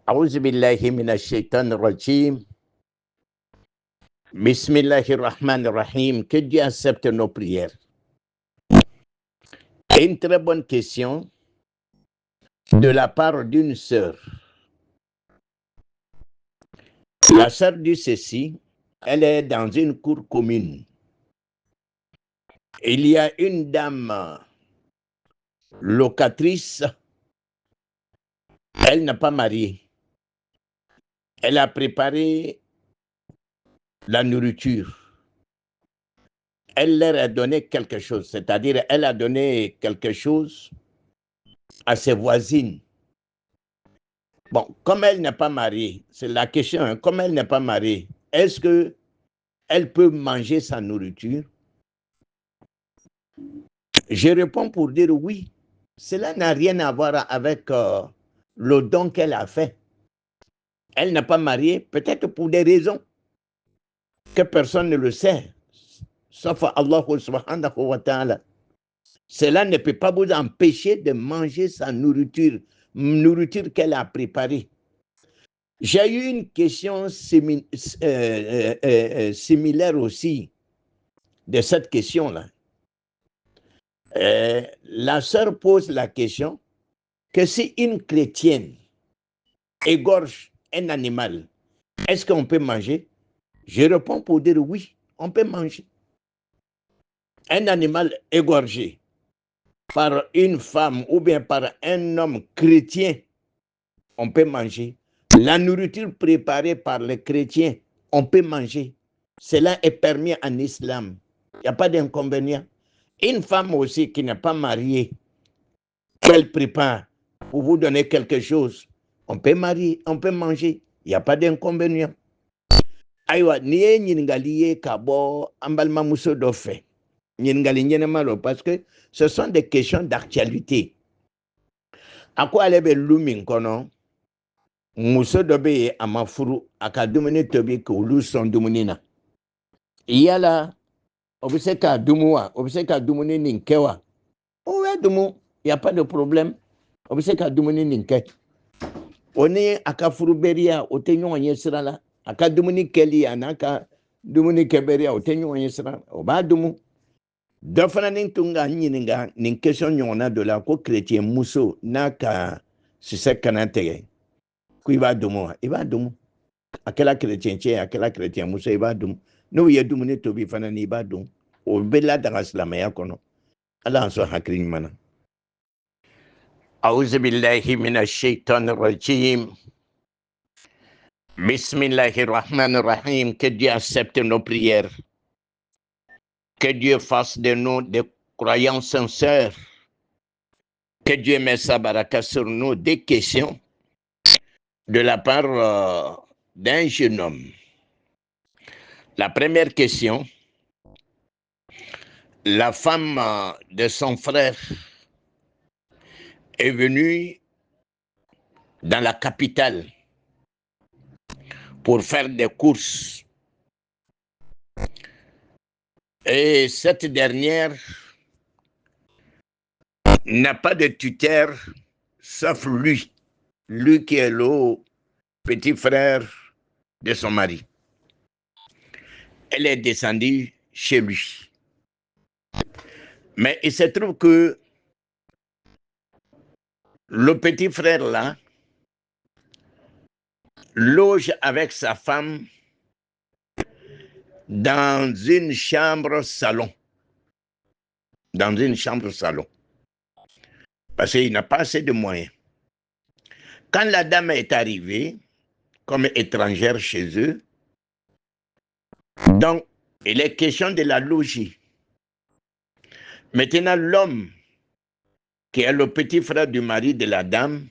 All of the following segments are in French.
A'udhu billahi minash shaitanir rajim. Bismillahirrahmanirrahim. Que Dieu accepte nos prières. Et une très bonne question de la part d'une sœur. La sœur dit ceci, elle est dans une cour commune. Il y a une dame locatrice, elle n'a pas marié. Elle a préparé la nourriture. Elle leur a donné quelque chose, c'est-à-dire elle a donné quelque chose à ses voisines. Bon, comme elle n'est pas mariée, c'est la question, hein, comme elle n'est pas mariée, est-ce qu'elle peut manger sa nourriture? Je réponds pour dire oui. Cela n'a rien à voir avec le don qu'elle a fait. Elle n'est pas mariée, peut-être pour des raisons que personne ne le sait, sauf Allah subhanahu wa ta'ala. Cela ne peut pas vous empêcher de manger sa nourriture qu'elle a préparée. J'ai eu une question similaire aussi de cette question-là. La sœur pose la question que si une chrétienne égorge un animal, est-ce qu'on peut manger? Je réponds pour dire oui, on peut manger. Un animal égorgé par une femme ou bien par un homme chrétien, on peut manger. La nourriture préparée par les chrétiens, on peut manger. Cela est permis en islam. Il n'y a pas d'inconvénient. Une femme aussi qui n'est pas mariée, qu'elle prépare pour vous donner quelque chose, on peut marier, on peut manger. Il n'y a pas d'inconvénient. Aïwa, niye nyingali kabo ambalma muso dofe. Nyingali nyenemalo parce que ce sont des questions d'actualité. À quoi elle est lumin kono? Muso dobe amafuru akadumuni tobi ko luson dumunina. Iyala obiseka dumua, obiseka dumuni ninkewa. Oué dumu, il n'y a pas de problème. Obiseka dumuni ninke. Oni akafuru beria otenyo yesrala. Akadumuni keli anaka dumuni keberia otenyo yesrala. Oba dumu. Dofana nintunga nyininga nin question nyona de la ko chrétien muso naka sise kanantege. Iba dumu, iba dumu. Akela chrétien che, akela chrétien muso iba dumu. No ye dumuni tobi fana ni iba dumu. O bela daga islamaya kono. Allah anso hakrin mana. A'udhu billahi minash shaitanir rajim. Bismillahirrahmanirrahim. Que Dieu accepte nos prières. Que Dieu fasse de nous des croyants sincères. Que Dieu mette sa baraka sur nous. Des questions de la part d'un jeune homme. La première question, la femme de son frère est venue dans la capitale pour faire des courses. Et cette dernière n'a pas de tuteur sauf lui qui est le petit frère de son mari. Elle est descendue chez lui. Mais il se trouve que le petit frère là loge avec sa femme dans une chambre salon. Dans une chambre salon. Parce qu'il n'a pas assez de moyens. Quand la dame est arrivée, comme étrangère chez eux, donc il est question de la loger. Maintenant, l'homme, qui est le petit frère du mari de la dame,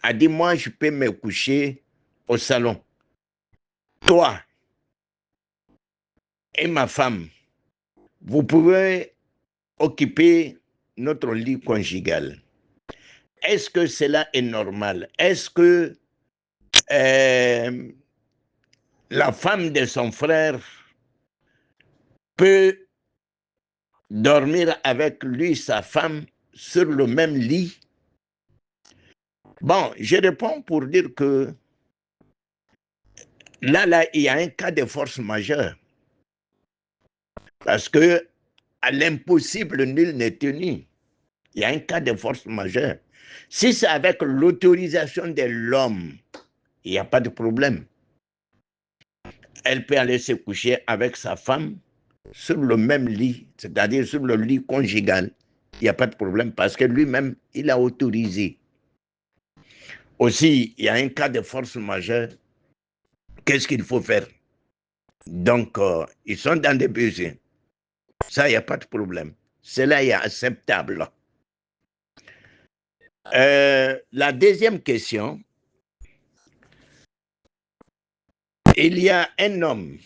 a dit, moi, je peux me coucher au salon. Toi et ma femme, vous pouvez occuper notre lit conjugal. Est-ce que cela est normal? Est-ce que la femme de son frère peut dormir avec lui, sa femme, sur le même lit? Bon, je réponds pour dire que Là, il y a un cas de force majeure. Parce que à l'impossible, nul n'est tenu. Il y a un cas de force majeure. Si c'est avec l'autorisation de l'homme, il n'y a pas de problème. Elle peut aller se coucher avec sa femme sur le même lit, c'est-à-dire sur le lit conjugal. Il n'y a pas de problème parce que lui-même, il a autorisé. Aussi, il y a un cas de force majeure. Qu'est-ce qu'il faut faire? Donc, ils sont dans des besoins. Ça, il n'y a pas de problème. Cela est acceptable. La deuxième question, il y a un homme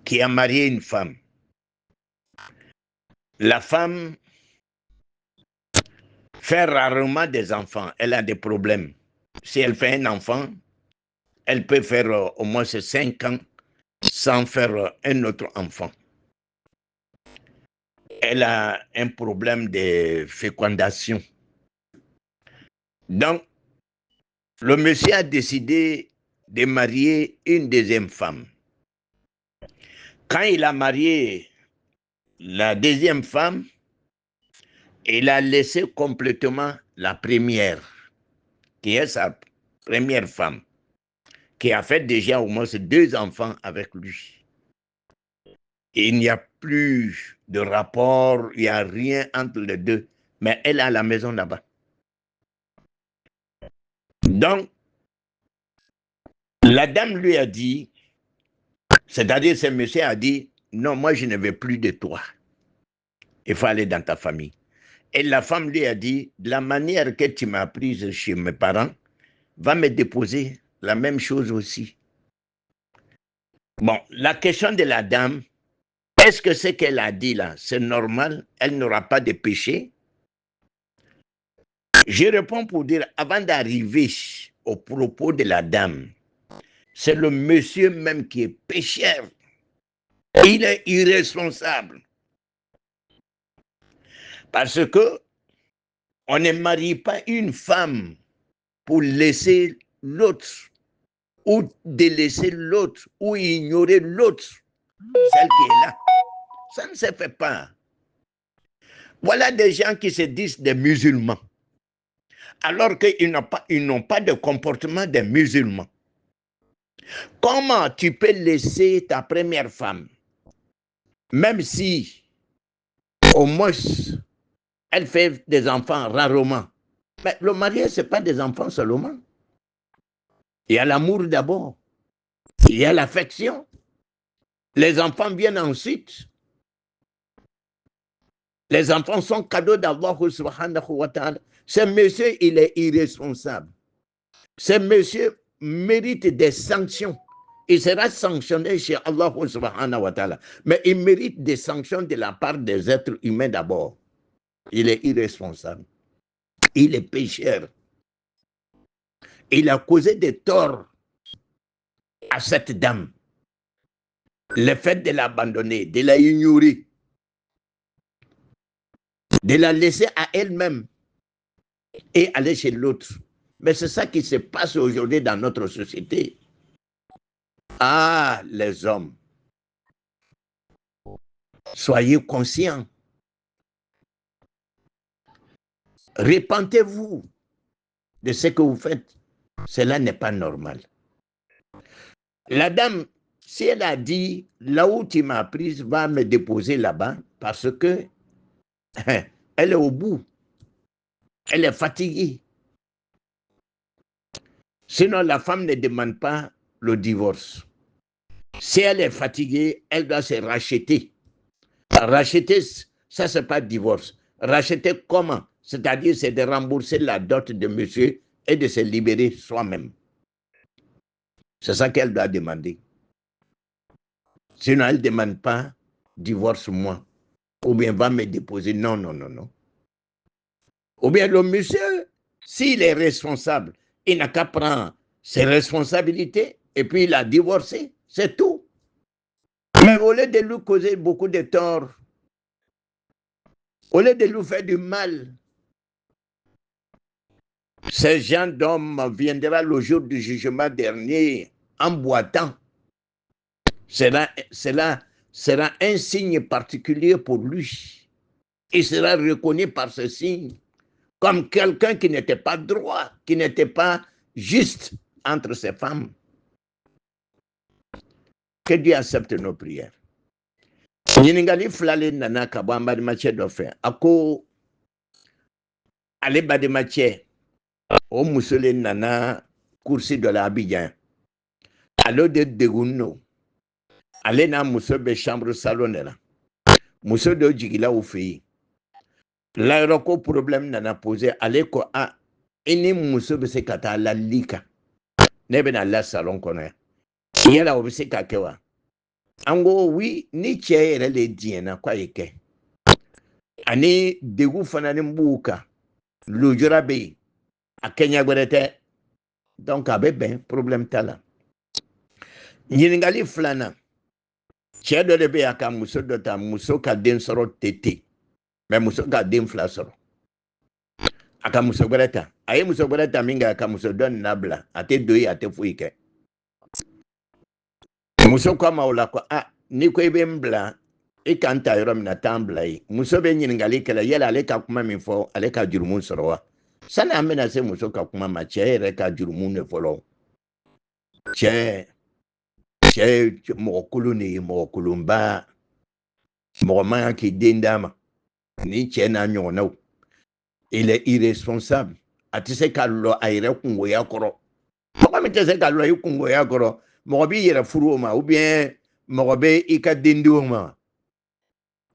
qui a marié une femme. La femme fait rarement des enfants. Elle a des problèmes. Si elle fait un enfant, elle peut faire au moins 5 ans sans faire un autre enfant. Elle a un problème de fécondation. Donc, le monsieur a décidé de marier une deuxième femme. Quand il a marié la deuxième femme, il a laissé complètement la première, qui est sa première femme, qui a fait déjà au moins 2 enfants avec lui. Et il n'y a plus de rapport, il n'y a rien entre les deux, mais elle est à la maison là-bas. Donc, la dame lui a dit, c'est-à-dire ce monsieur a dit, non, moi je ne veux plus de toi. Il faut aller dans ta famille. Et la femme lui a dit, de la manière que tu m'as prise chez mes parents, va me déposer la même chose aussi. Bon, la question de la dame, est-ce que ce qu'elle a dit là, c'est normal? Elle n'aura pas de péché? Je réponds pour dire, avant d'arriver au propos de la dame, c'est le monsieur même qui est pécheur. Il est irresponsable. Parce que on ne marie pas une femme pour laisser l'autre, ou délaisser l'autre, ou ignorer l'autre, celle qui est là. Ça ne se fait pas. Voilà des gens qui se disent des musulmans, alors qu'ils n'ont pas de comportement des musulmans. Comment tu peux laisser ta première femme, même si au moins elle fait des enfants rarement? Mais le mariage, ce n'est pas des enfants seulement. Il y a l'amour d'abord, il y a l'affection. Les enfants viennent ensuite. Les enfants sont cadeaux d'Allah subhanahu wa ta'ala. Ce monsieur, il est irresponsable. Ce monsieur mérite des sanctions. Il sera sanctionné chez Allah subhanahu wa ta'ala. Mais il mérite des sanctions de la part des êtres humains d'abord. Il est irresponsable. Il est pécheur. Il a causé des torts à cette dame. Le fait de l'abandonner, de la ignorer, de la laisser à elle-même et aller chez l'autre. Mais c'est ça qui se passe aujourd'hui dans notre société. Ah, les hommes, soyez conscients. Repentez-vous de ce que vous faites. Cela n'est pas normal. La dame, si elle a dit, là où tu m'as prise, va me déposer là-bas, parce que elle est au bout. Elle est fatiguée. Sinon, la femme ne demande pas le divorce. Si elle est fatiguée, elle doit se racheter. Racheter, ça, c'est pas divorce. Racheter comment? C'est-à-dire, c'est de rembourser la dot de monsieur et de se libérer soi-même. C'est ça qu'elle doit demander. Sinon, elle ne demande pas divorce-moi. Ou bien va me déposer. Non, non, non, non. Ou bien le monsieur, s'il est responsable, il n'a qu'à prendre ses responsabilités et puis il a divorcé. C'est tout. Mais au lieu de lui causer beaucoup de tort, au lieu de lui faire du mal, ce genre d'homme viendra le jour du jugement dernier en boitant, cela sera un signe particulier pour lui. Il sera reconnu par ce signe comme quelqu'un qui n'était pas droit, qui n'était pas juste entre ces femmes. Que Dieu accepte nos prières. Ɲininkali filalen nana ka bɔ an badimacɛ dɔ fɛ a ko ale badimacɛ o muso le nana kursi dɔ la Abidjan ale de degun no ale n'a muso bɛ chambre salon de la muso dɔ jigila u fɛ yen layɔrɔ ko problème nana poser ale ko a i ni muso bɛ se ka taa lalili kan ne bɛna la salon kɔnɔ yan yala o bɛ se ka kɛ wa an ko oui ni cɛ yɛrɛ le diɲɛna k'a ye kɛ ani degun fana ni b'u kan lujura bɛ yen a kɛɲɛ wɛrɛ tɛ donc a bɛ bɛn problème t'a la ɲininkali filanan cɛ dɔ de bɛ yen a ka muso dɔ ta muso ka den sɔrɔ tɛ ten mais muso ka den fila sɔrɔ a ka muso wɛrɛ ta a ye muso wɛrɛ ta min kɛ a ka muso dɔ nin labila a tɛ don yen a tɛ foyi kɛ muso ko a ma o la ko a n'i ko i bɛ n bila i ka n ta yɔrɔ min na taa n bila yen muso bɛ ɲininkali kɛla yala ale ka kuma min fɔ ale ka jurumu sɔrɔ wa sani an bɛna se muso ka kuma ma cɛ yɛrɛ ka jurumu de fɔlɔ cɛ ye mɔgɔ kolon de ye mɔgɔ kolonba mɔgɔ man kan k'i den d'a ma ni cɛ n'a ɲɔgɔnnaw il est irresponsable a tɛ se ka lɔ a yɛrɛ kungoya kɔrɔ mɔgɔ min tɛ se ka lɔ i kungoya kɔrɔ mɔgɔ b'i yɛrɛ furu o ma ou bien mɔgɔ bɛ i ka dendenw ma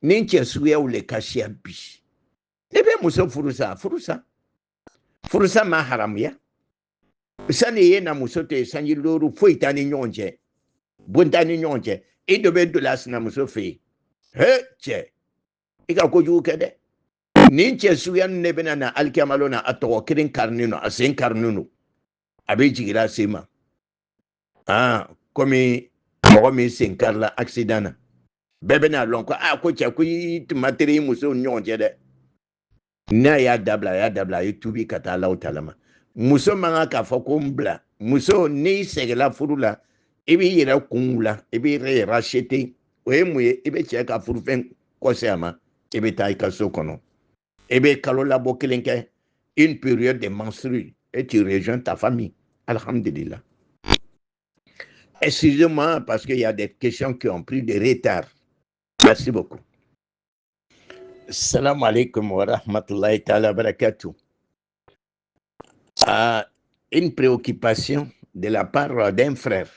ni cɛ suguyaw le ka siya bi ne bɛ muso furusa furusa ma haramuya sani ye na muso to yen sanji loru foyi t'a ni ɲɔgɔn cɛ bon t'a ni ɲɔgɔn cɛ i dɔ bɛ don a sinamuso fɛ yen he cɛ i ka kojugu kɛ dɛ nin cɛ suguya ninnu ne bɛna na alikiyama na a tɔgɔ kelen karinen don a sen karinen don a bɛ jigin a sen ma komi mɔgɔ min sen karila accident na bɛɛ bɛna lɔn ko cɛ ko i tun ma teri i musow ni ɲɔgɔn cɛ dɛ n'a y'a dabila a ye tubi ka taa Alahu Taala ma muso man kan k'a fɔ ko n bila muso n'i sɛgɛnna furu la i b'i yɛrɛ kun la i b'i yɛrɛ racheter o ye mun ye i bɛ cɛ ka furufɛn kɔsɛ a ma i bɛ taa i ka so kɔnɔ i bɛ kalo labɔ kelen kɛ une période de menstrues et tu rejoins ta famille alhamdulillah. Excusez-moi parce qu'il y a des questions qui ont pris de retard. Merci beaucoup. Salam alaikum wa rahmatullahi ta'ala wa barakatuh. Une préoccupation de la part d'un frère.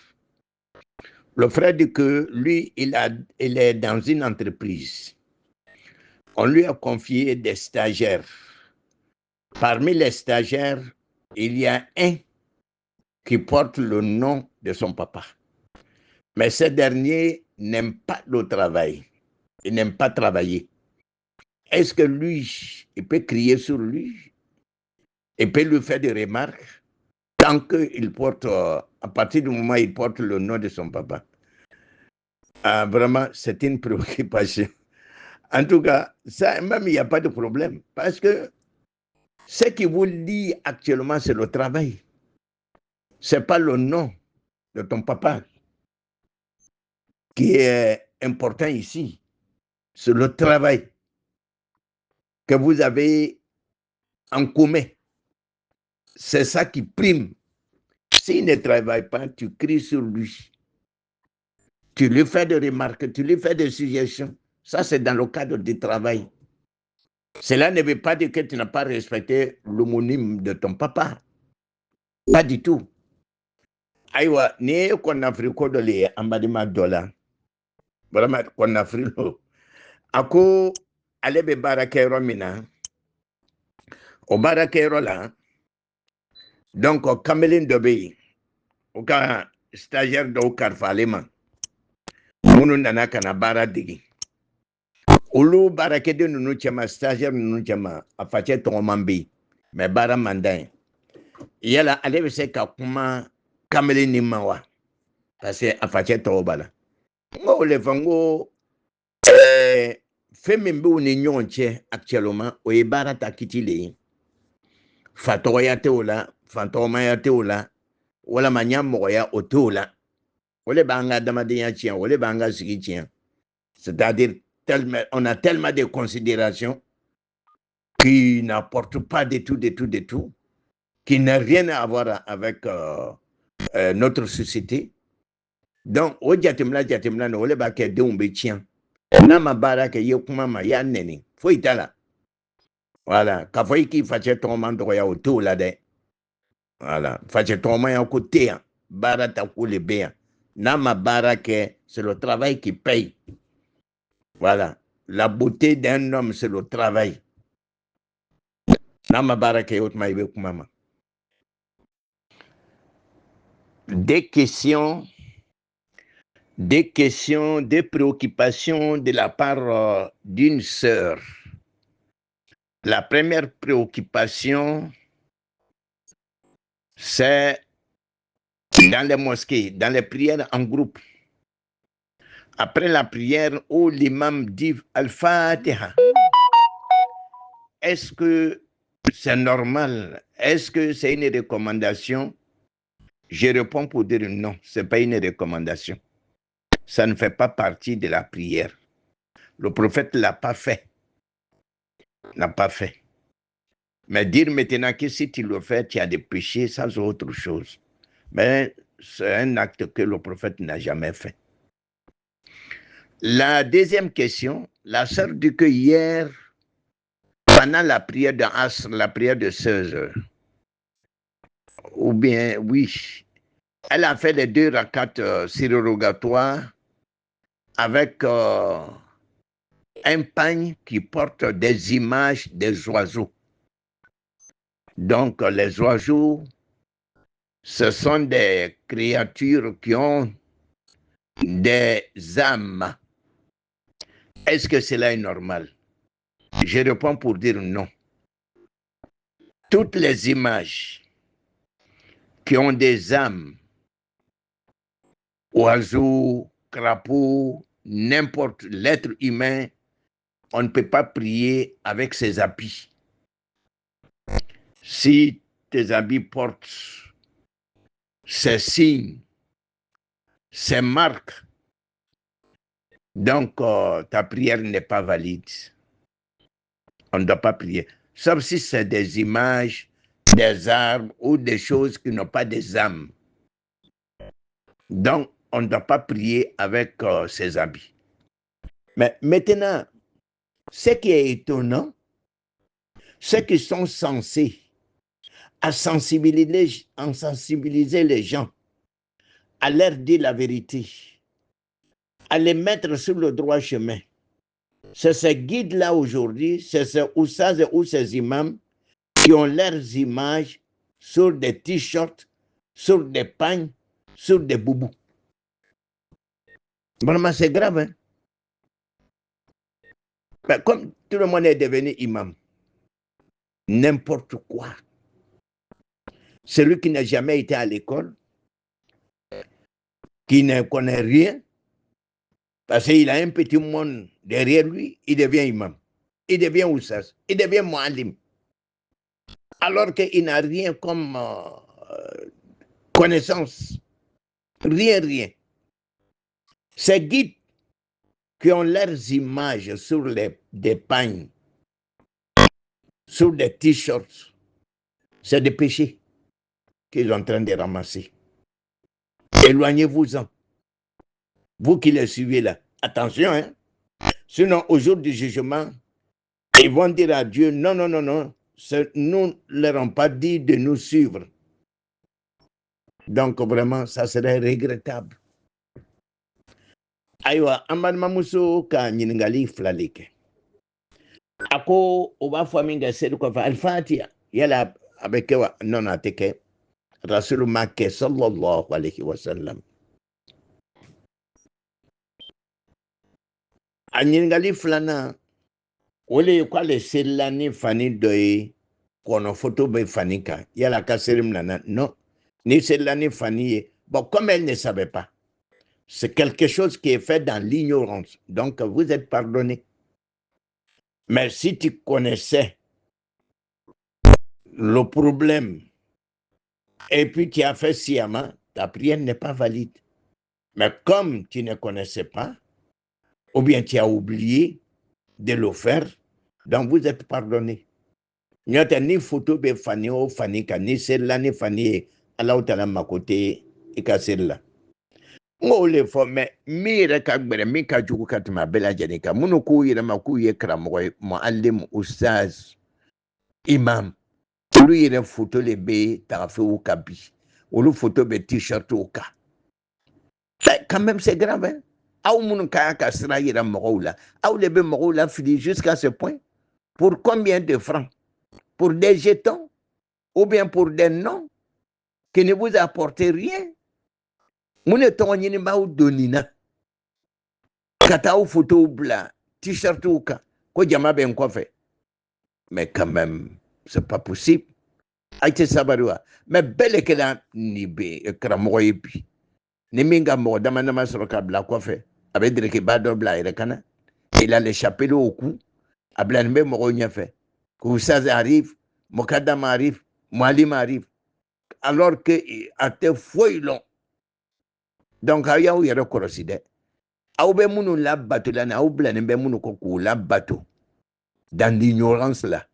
Le frère dit que lui, il est dans une entreprise. On lui a confié des stagiaires. Parmi les stagiaires, il y a un qui porte le nom de son papa. Mais ce dernier n'aime pas le travail. Il n'aime pas travailler. Est-ce que lui, il peut crier sur lui? Il peut lui faire des remarques tant qu'il porte, à partir du moment où il porte le nom de son papa. Vraiment, c'est une préoccupation. En tout cas, ça, même il n'y a pas de problème. Parce que ce qui vous lie actuellement, c'est le travail. Ce n'est pas le nom de ton papa qui est important ici. C'est le travail que vous avez en commun. C'est ça qui prime. S'il ne travaille pas, tu cries sur lui. Tu lui fais des remarques, tu lui fais des suggestions. Ça, c'est dans le cadre du travail. Cela ne veut pas dire que tu n'as pas respecté l'homonyme de ton papa. Pas du tout. Aïwa, ni qu'on a pris quoi de les ambadima dola. Vraiment, qu'on a pris l'eau. Ako, alebe barakero mina. Au barakero là. Donc, au Cameline d'Obéi. Au cas stagiaire de Karfalema. Mounou nana kana bara digi. Olu barakede nunu chama stagiaire nunu chama afache tongomambi. Mais bara mandain. Yala alebe se ka kuma Cameline ni mawa. Parce que afache tongobala. Ngo le fango fait min b'u ni ɲɔgɔn cɛ actuellement o ye baara ta kiti le ye fatɔgɔya tɛ o la fantɔgɔmaya tɛ o la walama ɲamɔgɔya o tɛ o la C'est-à-dire, on a tellement de considérations qui n'apportent pas du tout, qui n'a rien à voir avec notre société. Donc, o jatemla no ole ba ke denw be tiɲɛ. N'a ma baara kɛ, i ye kuma ma, i y'a nɛni. Foyi t'a la. Voilà. K'a fɔ i k'i facɛ tɔgɔma dɔgɔya, o t'o la dɛ. Voilà. Facɛ tɔgɔmaya ko tɛ yan. Baara ta ko le bɛ yan. N'a ma baara kɛ, c'est le travail qui paye. Voilà. La beauté d'un homme, c'est le travail. N'a ma baara kɛ, o tuma i bɛ kuma ma. Des questions, des préoccupations de la part d'une sœur. La première préoccupation, c'est dans les mosquées, dans les prières en groupe. Après la prière où l'imam dit Al-Fatiha, est-ce que c'est normal? Est-ce que c'est une recommandation? Je réponds pour dire non, ce n'est pas une recommandation. Ça ne fait pas partie de la prière. Le prophète ne l'a pas fait. N'a pas fait. Mais dire maintenant que si tu le fais, tu as des péchés, ça c'est autre chose. Mais c'est un acte que le prophète n'a jamais fait. La deuxième question, la sœur dit que hier, pendant la prière de Asr, la prière de 16 heures, ou bien, oui, elle a fait les 2 rakats surrogatoires avec un pagne qui porte des images des oiseaux. Donc, les oiseaux, ce sont des créatures qui ont des âmes. Est-ce que cela est normal? Je réponds pour dire non. Toutes les images qui ont des âmes, oiseaux, crapauds, n'importe l'être humain, on ne peut pas prier avec ses habits. Si tes habits portent ces signes, ces marques, donc ta prière n'est pas valide. On ne doit pas prier. Sauf si c'est des images, des arbres ou des choses qui n'ont pas des âmes. Donc, on ne doit pas prier avec ses habits. Mais maintenant, ce qui est étonnant, ceux qui sont censés sensibiliser les gens, à leur dire la vérité, à les mettre sur le droit chemin. C'est ces guides-là aujourd'hui, c'est ces oussas ou ces imams qui ont leurs images sur des t-shirts, sur des pagnes, sur des boubous. Vraiment, c'est grave. Hein? Mais comme tout le monde est devenu imam, n'importe quoi. Celui qui n'a jamais été à l'école, qui ne connaît rien, parce qu'il a un petit monde derrière lui, il devient imam. Il devient oussas, il devient mu'allim. Alors qu'il n'a rien comme connaissance. Rien. Ces guides qui ont leurs images sur des pagnes, sur des t-shirts, c'est des péchés qu'ils sont en train de ramasser. Éloignez-vous-en. Vous qui les suivez là, attention, hein. Sinon, au jour du jugement, ils vont dire à Dieu, non, nous ne leur avons pas dit de nous suivre. Donc, vraiment, ça serait regrettable. Aïwa, amman muso ka ɲiningali fila le kɛ. A ko o b'a fɔ min kɛ seli kɔfɛ alifatiya yala a bɛ kɛ wa nɔnɔ a tɛ kɛ rasulu ma kɛ sallallahu alayhi wa sallam. A ɲiningali filanan o le ye k'ale selila ni fani dɔ ye kɔnɔ foto bɛ fani kan yala a ka seli min nana non ni selila ni fani ye bon comme elle ne savait pas. C'est quelque chose qui est fait dans l'ignorance. Donc, vous êtes pardonné. Mais si tu connaissais le problème et puis tu as fait sciemment, ta prière n'est pas valide. Mais comme tu ne connaissais pas, ou bien tu as oublié de le faire, donc vous êtes pardonné. N'y a ni photo be fani o fani ka ni celle-là ni fani Allah ta'ala ma côté et ka celle-là. On le fait, mais mire ka gbere mi ka jugu ka tuma bela janika munu ku yire ma ku ye kramoy muallim ustaz imam olu yire photo le be tarafe ou kabi olu photo be t-shirt ou ka. Quand même c'est grave hein. Aw munu ka ka sira yire mo la aw le be mo la fini jusqu'à ce point. Pour combien de francs? Pour des jetons ou bien pour des noms qui ne vous apportent rien? Mune tonyini ma ou donina kata ou photo bla t-shirt ou ka ko jama ben ko fait. Mais quand même c'est pas possible. Aïté sabarua mais belle que la ni be kramo yebi ni minga mo dama na masro ka bla ko fait avec dire que bado bla ire kana il a l'échappé au cou abla nbe mo nya fait que ça arrive mokadam arrive mualim arrive alors que à te foi long. Donc aya ou yere koroside aw be munu la bateau là na aw bla nbe munu ko ku la bateau dans l'ignorance là.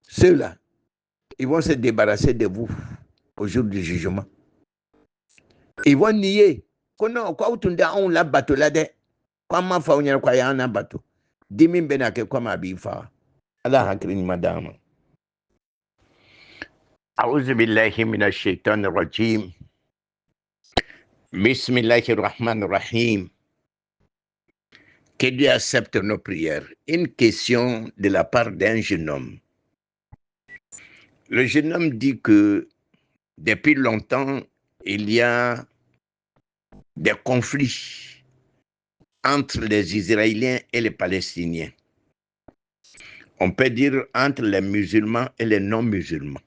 Ceux-là ils vont se débarrasser de vous au jour du jugement. Ils vont nier. Kono kwa utunda on la bateau là de. Kwa ma fa unya kwa ya na bateau. Dimi bena ke kwa ma bi fa. Allah hakrini madame. A'udhu billahi minash shaitanir rajim. Bismillahir rahmanir rahim. Que Dieu accepte nos prières. Une question de la part d'un jeune homme. Le jeune homme dit que depuis longtemps, il y a des conflits entre les Israéliens et les Palestiniens. On peut dire entre les musulmans et les non-musulmans.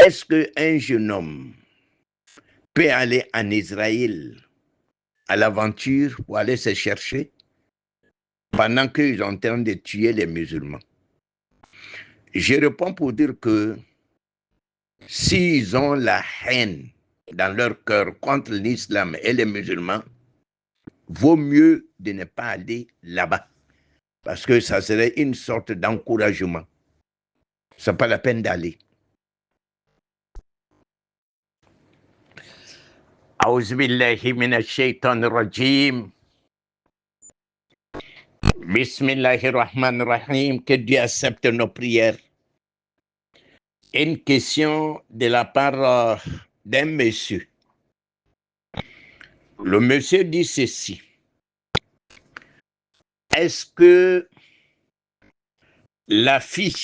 Est-ce qu'un jeune homme peut aller en Israël à l'aventure pour aller se chercher pendant qu'ils sont en train de tuer les musulmans? Je réponds pour dire que s'ils ont la haine dans leur cœur contre l'islam et les musulmans, vaut mieux de ne pas aller là-bas. Parce que ça serait une sorte d'encouragement. Ce n'est pas la peine d'aller. A'udhu billahi minash shaitanir rajim. Bismillahir rahmanir rahim. Que Dieu accepte nos prières. Une question de la part d'un monsieur. Le monsieur dit ceci. Est-ce que la fille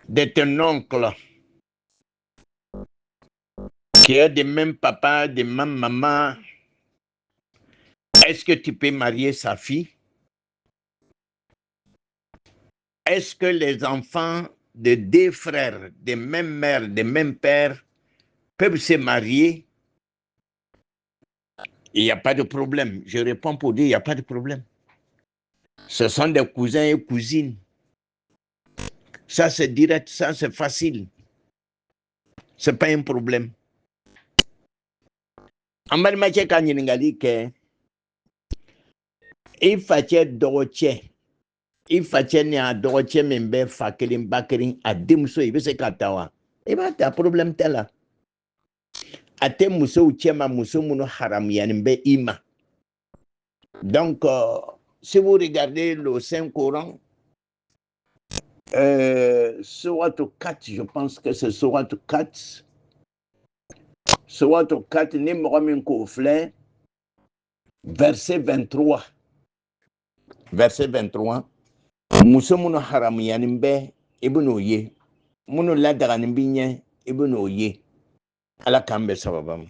de ton oncle qui est de même papa, de même maman, est-ce que tu peux marier sa fille? Est-ce que les enfants de deux frères, de même mère, de même père, peuvent se marier? Il n'y a pas de problème. Je réponds pour dire il n'y a pas de problème. Ce sont des cousins et cousines. Ça, c'est direct, ça, c'est facile. Ce n'est pas un problème. En matière de il fallait droitier. Il fallait un droitier, mais fa kelim bakerin a demso, il veut se katawa. Et bien, tu as un problème tel. Ate muso uchema muso muno haram yanimbe ima. Donc, si vous regardez le Saint-Coran, Surat 4, je pense que c'est Surat 4. Surat 4, Nimramin Koufle, verset 23. Verset 23. Muso muno haram yanimbe ibnu ye. Muno la daganimbinya ibnu ye. Ala kambe sababam.